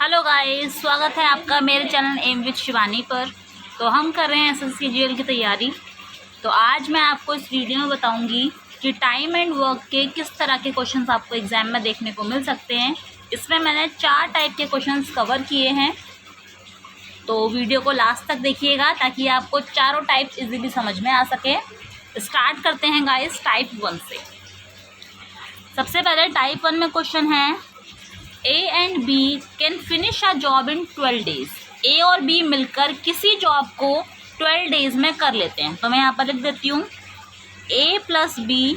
Hello guys, स्वागत है आपका मेरे चैनल एम विद शिवानी पर। तो हम कर रहे हैं एसएससी जीएल की तैयारी। तो आज मैं आपको इस वीडियो में बताऊंगी कि टाइम एंड वर्क के किस तरह के क्वेश्चंस आपको एग्जाम में देखने को मिल सकते हैं। इसमें मैंने 4 टाइप के क्वेश्चंस कवर किए हैं, तो वीडियो को लास्ट तक देखिएगा ताकि आपको चारों टाइप इजीली समझ में आ सके। स्टार्ट करते हैं गाइस टाइप 1 से। सबसे पहले टाइप 1 में क्वेश्चन है A and B can finish a job in 12 days. A और B मिलकर किसी जॉब को 12 डेज में कर लेते हैं। तो मैं यहाँ पर लिख देती हूँ A प्लस B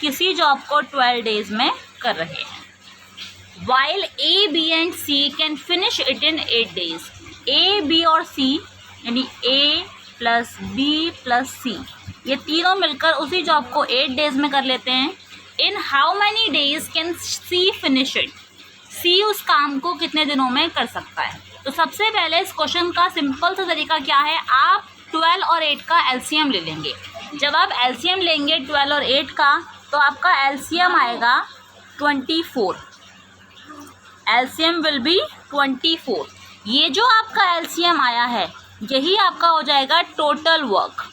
किसी जॉब को 12 डेज में कर रहे हैं। While A, B and C can finish it in 8 days. A, B और C यानी A plus B plus C ये तीनों मिलकर उसी जॉब को 8 डेज में कर लेते हैं। In how many days can she finish it. She उस काम को कितने दिनों में कर सकता है। तो सबसे पहले इस क्वेश्चन का सिंपल सा तरीका क्या है, आप 12 और 8 का एलसीएम ले लेंगे। जब आप एलसीएम लेंगे 12 और 8 का तो आपका एलसीएम आएगा 24। LCM will be 24। ये जो आपका एलसीएम आया है यही आपका हो जाएगा टोटल वर्क।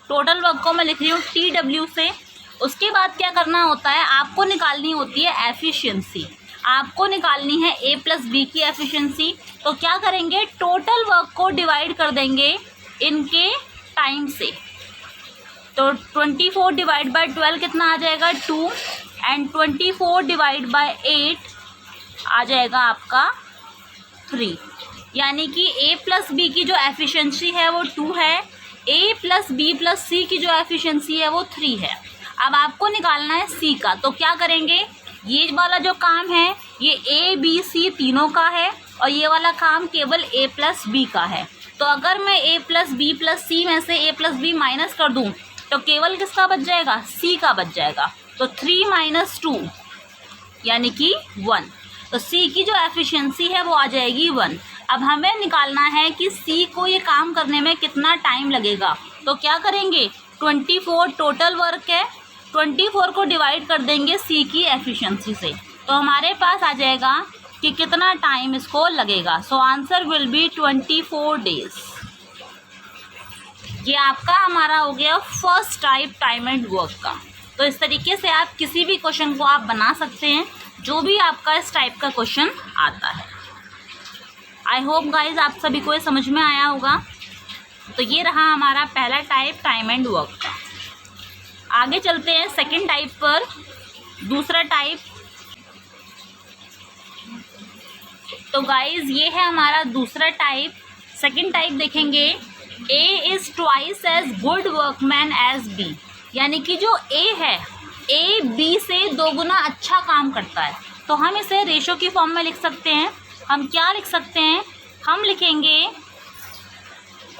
टोटल वर्क को मैं लिख रही हूँ TW से। उसके बाद क्या करना होता है, आपको निकालनी होती है एफिशिएंसी। आपको निकालनी है A प्लस B की एफिशिएंसी। तो क्या करेंगे, टोटल वर्क को डिवाइड कर देंगे इनके टाइम से। तो 24 डिवाइड बाय 12 कितना आ जाएगा 2 एंड 24 डिवाइड बाय 8 आ जाएगा आपका 3। यानी कि A प्लस B की जो एफिशिएंसी है वो 2 है, A plus B plus C की जो एफिशिएंसी है वो 3 है। अब आपको निकालना है C का। तो क्या करेंगे, ये वाला जो काम है ये A B C तीनों का है और ये वाला काम केवल A प्लस B का है। तो अगर मैं A plus B plus C में से A प्लस B माइनस कर दूँ तो केवल किसका बच जाएगा, C का बच जाएगा। तो 3 माइनस 2 यानी कि 1। तो C की जो एफिशिएंसी है वो आ जाएगी 1। अब हमें निकालना है कि C को ये काम करने में कितना टाइम लगेगा। तो क्या करेंगे, 24 टोटल वर्क है, 24 को डिवाइड कर देंगे C की एफिशिएंसी से। तो हमारे पास आ जाएगा कि कितना टाइम इसको लगेगा। So answer will be 24 days. ये आपका हमारा हो गया first type time and work का। तो इस तरीके से आप किसी भी क्वेश्चन को आप बना सकते हैं जो भी आपका इस टाइप का क्वेश्चन आता है। आई होप गाइज आप सभी को ये समझ में आया होगा। तो ये रहा हमारा पहला टाइप टाइम एंड वर्क का। आगे चलते हैं सेकंड टाइप पर। दूसरा टाइप, तो गाइज ये है हमारा दूसरा टाइप। सेकंड टाइप देखेंगे, A is twice as good workman as B। यानी कि जो A है A B से 2 गुना अच्छा काम करता है। तो हम इसे रेशो की फॉर्म में लिख सकते हैं। हम क्या लिख सकते हैं, हम लिखेंगे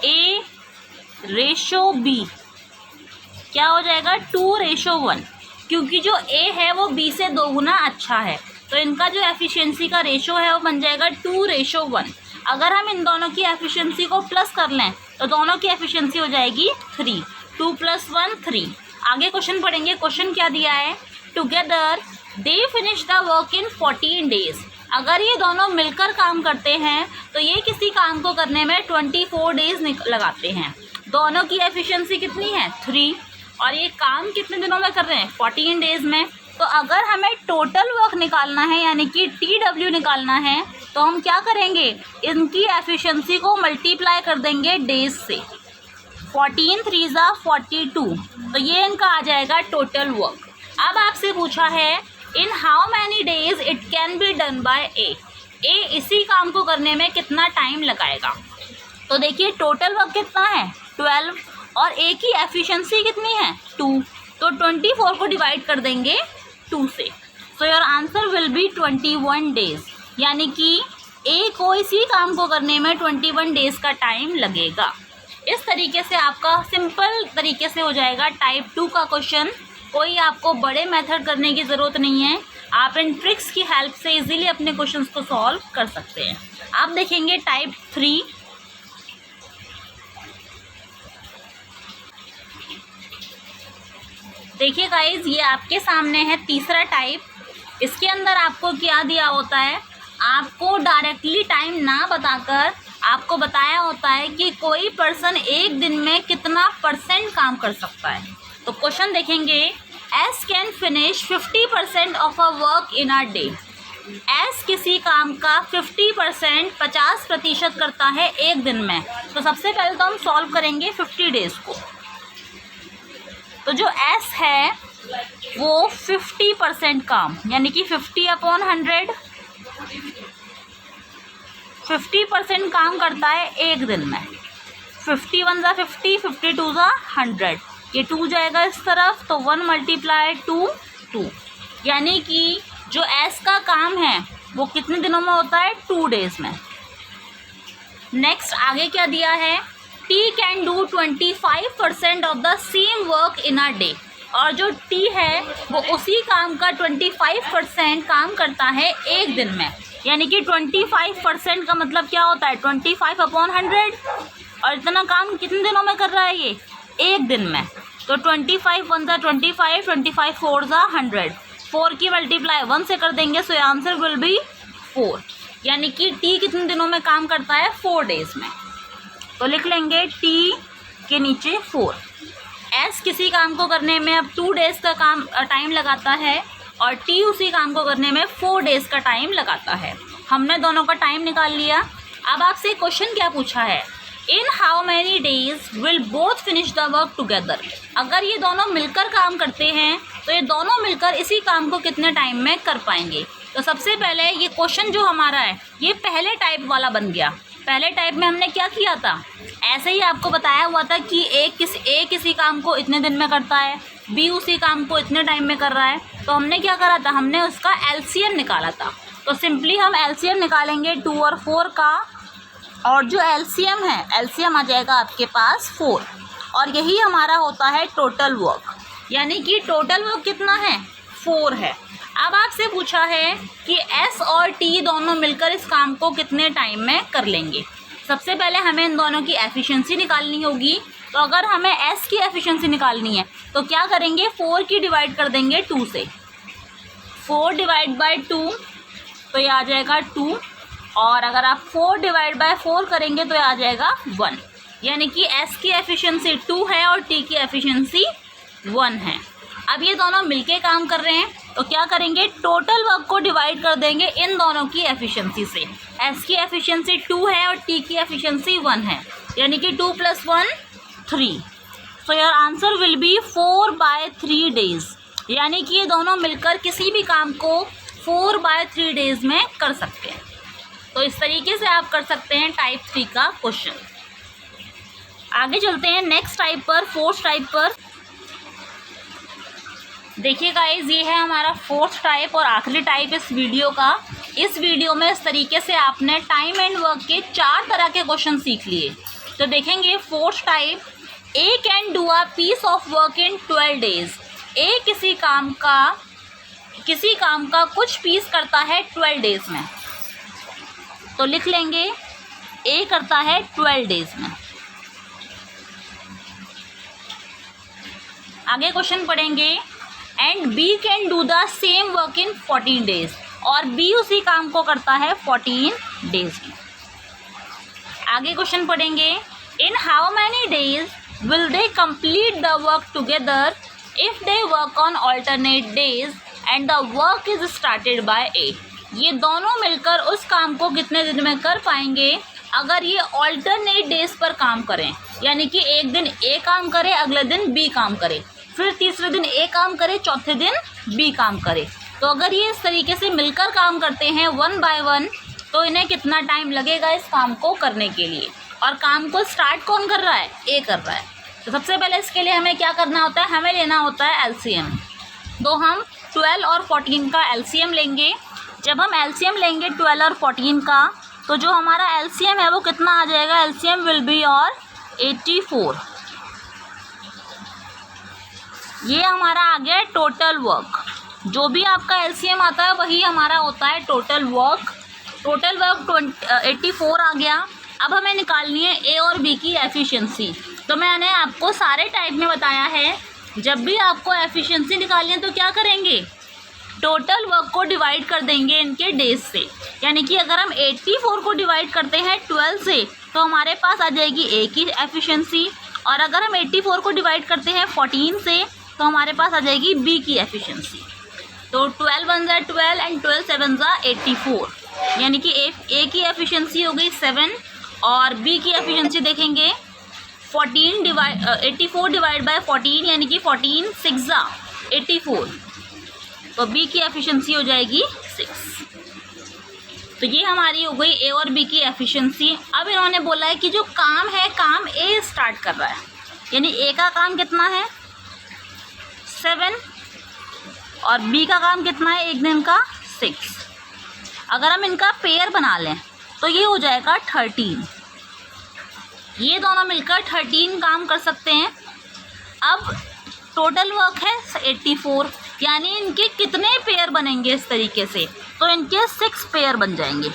A रेशो B क्या हो जाएगा 2:1, क्योंकि जो A है वो B से 2 गुना अच्छा है। तो इनका जो एफिशिएंसी का रेशो है वो बन जाएगा 2:1। अगर हम इन दोनों की एफिशिएंसी को प्लस कर लें तो दोनों की एफिशिएंसी हो जाएगी 3। 2 + 1 3। आगे क्वेश्चन पढ़ेंगे। क्वेश्चन क्या दिया है, together they finish the work in 14 days. अगर ये दोनों मिलकर काम करते हैं तो ये किसी काम को करने में 24 डेज लगाते हैं। दोनों की एफिशिएंसी कितनी है 3 और ये काम कितने दिनों में कर रहे हैं 14 डेज में। तो अगर हमें टोटल वर्क निकालना है यानी कि TW निकालना है तो हम क्या करेंगे, इनकी एफिशिएंसी को मल्टीप्लाई कर देंगे डेज से। 14 3 = 42। तो ये इनका आ जाएगा टोटल वर्क। अब आपसे पूछा है इन how many days it can be done by A। इसी काम को करने में कितना टाइम लगाएगा। तो देखिए टोटल वर्क कितना है 12 और A की एफिशिएंसी कितनी है 2। तो 24 को डिवाइड कर देंगे 2 से। So your answer will be 21 days. यानी कि A को इसी काम को करने में 21 डेज का टाइम लगेगा। इस तरीके से आपका सिंपल तरीके से हो जाएगा टाइप 2 का क्वेश्चन। कोई आपको बड़े मेथड करने की ज़रूरत नहीं है, आप इन ट्रिक्स की हेल्प से इजीली अपने क्वेश्चंस को सॉल्व कर सकते हैं। आप देखेंगे टाइप 3। देखिए गाइज ये आपके सामने है तीसरा टाइप। इसके अंदर आपको क्या दिया होता है, आपको डायरेक्टली टाइम ना बताकर आपको बताया होता है कि कोई पर्सन एक दिन में कितना % काम कर सकता है। तो क्वेश्चन देखेंगे, S can finish 50% of a work in a day. S किसी काम का 50% करता है एक दिन में। तो सबसे पहले तो हम सॉल्व करेंगे 50 डेज को। तो जो एस है वो 50% काम, यानी कि 50/100 50% काम करता है एक दिन में। 50 1 ज़ा 50, 52 ज़ा 100, ये 2 जाएगा इस तरफ, तो 1 × 2 यानी कि जो एस का काम है वो कितने दिनों में होता है? 2 डेज में। नेक्स्ट आगे क्या दिया है, T can do 25% of the same work in a day. और जो टी है वो उसी काम का 25% काम करता है एक दिन में, यानी कि 25% का मतलब क्या होता है? 25/100। और इतना काम कितने दिनों में कर रहा है ये? एक दिन में। तो 25 1 ज़ा 25, 25 4 ज़ा 100, 4 की मल्टीप्लाई 1 से कर देंगे, सो आंसर विल बी 4। यानी कि टी कितने दिनों में काम करता है? 4 डेज में। तो लिख लेंगे टी के नीचे 4। एस किसी काम को करने में अब 2 डेज का टाइम लगाता है और टी उसी काम को करने में 4 डेज का टाइम लगाता है। हमने दोनों का टाइम निकाल लिया। अब आपसे क्वेश्चन क्या पूछा है, इन how many days will both finish the work together. अगर ये दोनों मिलकर काम करते हैं तो ये दोनों मिलकर इसी काम को कितने टाइम में कर पाएंगे। तो सबसे पहले ये क्वेश्चन जो हमारा है ये पहले टाइप वाला बन गया। पहले टाइप में हमने क्या किया था, ऐसे ही आपको बताया हुआ था कि ए किसी काम को इतने दिन में करता है, बी उसी काम को इतने टाइम में कर रहा है। तो हमने क्या करा था, हमने उसका एलसीएम निकाला था। तो सिंपली हम एलसीएम निकालेंगे 2 और 4 का, और जो एलसीएम है, एलसीएम आ जाएगा आपके पास 4, और यही हमारा होता है टोटल वर्क। यानी कि टोटल वर्क कितना है? 4 है। अब आपसे पूछा है कि एस और टी दोनों मिलकर इस काम को कितने टाइम में कर लेंगे। सबसे पहले हमें इन दोनों की एफिशिएंसी निकालनी होगी। तो अगर हमें एस की एफिशिएंसी निकालनी है तो क्या करेंगे, 4 की डिवाइड कर देंगे 2 से। 4 / 2 तो ये आ जाएगा 2, और अगर आप 4 / 4 करेंगे तो ये आ जाएगा 1। यानी कि एस की एफिशिएंसी 2 है और टी की एफिशिएंसी 1 है। अब ये दोनों मिलके काम कर रहे हैं तो क्या करेंगे, टोटल वर्क को डिवाइड कर देंगे इन दोनों की एफिशिएंसी से। एस की एफिशिएंसी 2 है और टी की एफिशिएंसी 1 है, यानी कि 2 + 1 3। So your answer will be 4/3 days. यानी कि ये दोनों मिलकर किसी भी काम को 4/3 डेज में कर सकते हैं। तो इस तरीके से आप कर सकते हैं टाइप 3 का क्वेश्चन। आगे चलते हैं नेक्स्ट टाइप पर, 4th टाइप पर। देखिए गाइज, ये है हमारा 4th टाइप और आखिरी टाइप इस वीडियो का। इस वीडियो में इस तरीके से आपने टाइम एंड वर्क के 4 तरह के क्वेश्चन सीख लिए। तो देखेंगे 4th type, A can do a piece of work in 12 days. A किसी काम का कुछ पीस करता है 12 डेज में। तो लिख लेंगे ए करता है 12 डेज में। आगे क्वेश्चन पढ़ेंगे, and B can do the same work in 14 days. और बी उसी काम को करता है 14 डेज में। आगे क्वेश्चन पढ़ेंगे, in how many days will they complete the work together if they work on alternate days and the work is started by A. ये दोनों मिलकर उस काम को कितने दिन में कर पाएंगे अगर ये ऑल्टरनेट डेज पर काम करें। यानी कि एक दिन ए काम करे, अगले दिन बी काम करे, फिर तीसरे दिन ए काम करे, चौथे दिन बी काम करे। तो अगर ये इस तरीके से मिलकर काम करते हैं 1 by 1, तो इन्हें कितना टाइम लगेगा इस काम को करने के लिए। और काम को स्टार्ट कौन कर रहा है? ए कर रहा है। तो सबसे पहले इसके लिए हमें क्या करना होता है, हमें लेना होता है एलसीएम। तो हम 12 और 14 का एलसीएम लेंगे। जब हम एलसीएम लेंगे 12 और 14 का, तो जो हमारा एलसीएम है वो कितना आ जाएगा, एलसीएम विल बी और 84। ये हमारा आ गया टोटल वर्क। जो भी आपका एलसीएम आता है वही हमारा होता है टोटल वर्क। टोटल वर्क 84 आ गया। अब हमें निकालनी है ए और बी की एफिशिएंसी। तो मैंने आपको सारे टाइप में बताया है, जब भी आपको एफिशिएंसी निकालनी है तो क्या करेंगे, टोटल वर्क को डिवाइड कर देंगे इनके डेज से। यानी कि अगर हम 84 को डिवाइड करते हैं 12 से तो हमारे पास आ जाएगी ए की एफिशिएंसी, और अगर हम 84 को डिवाइड करते हैं 14 से तो हमारे पास आ जाएगी बी की एफिशिएंसी। तो 12 वन ज़ा 12 एंड 12 सेवन ज़ा 84, यानी कि ए की एफिशिएंसी हो गई 7 और बी की एफिशिएंसी देखेंगे 84 डिवाइड बाय 14, यानी कि 14 6 ज़ा 84, तो बी की एफिशिएंसी हो जाएगी 6। तो ये हमारी हो गई ए और बी की एफिशिएंसी। अब इन्होंने बोला है कि जो काम है, काम ए स्टार्ट कर रहा है, यानी ए का काम कितना है 7 और बी का काम कितना है एक दिन का 6। अगर हम इनका पेयर बना लें तो ये हो जाएगा 13। ये दोनों मिलकर 13 काम कर सकते हैं। अब टोटल वर्क है 84, यानी इनके कितने पेयर बनेंगे इस तरीके से, तो इनके 6 पेयर बन जाएंगे।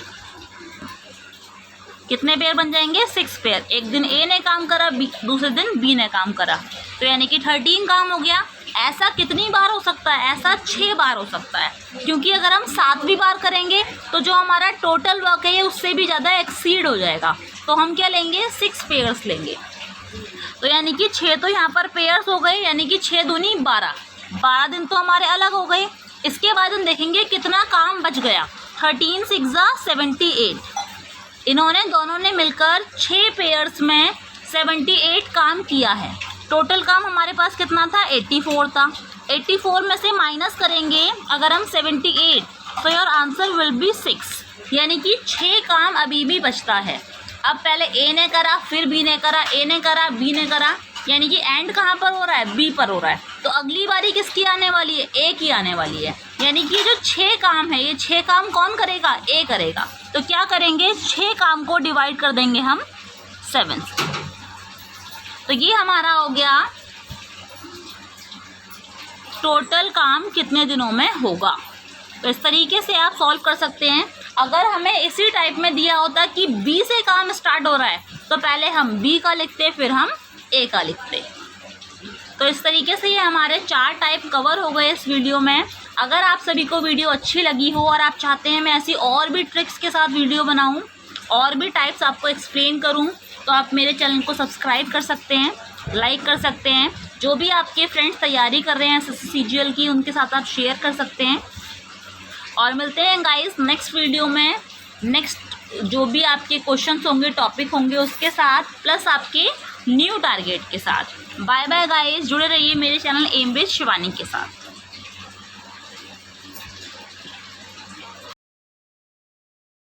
कितने पेयर बन जाएंगे 6 पेयर। एक दिन ए ने काम करा, दूसरे दिन बी ने काम करा, तो यानी कि 13 काम हो गया। ऐसा कितनी बार हो सकता है, ऐसा 6 बार हो सकता है, क्योंकि अगर हम 7वीं बार करेंगे तो जो हमारा टोटल वर्क है उससे भी ज़्यादा एक्सीड हो जाएगा। तो हम क्या लेंगे 6 पेयर्स लेंगे। तो यानी कि 6 तो यहाँ पर पेयर्स हो गए, यानी कि 6 दूनी 12 दिन तो हमारे अलग हो गए। इसके बाद हम देखेंगे कितना काम बच गया। 13 6 ज़ा 78। इन्होंने दोनों ने मिलकर 6 पेयर्स में 78 काम किया है। टोटल काम हमारे पास कितना था 84 था। 84 में से माइनस करेंगे अगर हम 78, तो योर आंसर विल बी 6, यानी कि 6 काम अभी भी बचता है। अब पहले ए ने करा, फिर बी ने करा, ए ने करा, बी ने करा, यानी कि एंड कहाँ पर हो रहा है बी पर हो रहा है। तो अगली बारी किसकी आने वाली है ए की आने वाली है। यानी कि जो 6 काम है, ये 6 काम कौन करेगा ए करेगा। तो क्या करेंगे 6 काम को डिवाइड कर देंगे हम 7 से। तो ये हमारा हो गया टोटल काम कितने दिनों में होगा। तो इस तरीके से आप सॉल्व कर सकते हैं। अगर हमें इसी टाइप में दिया होता कि बी से काम स्टार्ट हो रहा है तो पहले हम बी का लिखते, फिर हम ए का लिखते। तो इस तरीके से ये हमारे 4 टाइप कवर हो गए इस वीडियो में। अगर आप सभी को वीडियो अच्छी लगी हो और आप चाहते हैं मैं ऐसी और भी ट्रिक्स के साथ वीडियो बनाऊं और भी टाइप्स आपको एक्सप्लेन करूं, तो आप मेरे चैनल को सब्सक्राइब कर सकते हैं, लाइक कर सकते हैं। जो भी आपके फ्रेंड्स तैयारी कर रहे हैं CGL की, उनके साथ आप शेयर कर सकते हैं। और मिलते हैं गाइस नेक्स्ट वीडियो में, नेक्स्ट जो भी आपके क्वेश्चंस होंगे, टॉपिक होंगे उसके साथ, प्लस आपके न्यू टारगेट के साथ। बाय बाय गाइस, जुड़े रहिए मेरे चैनल एम विद शिवानी के साथ।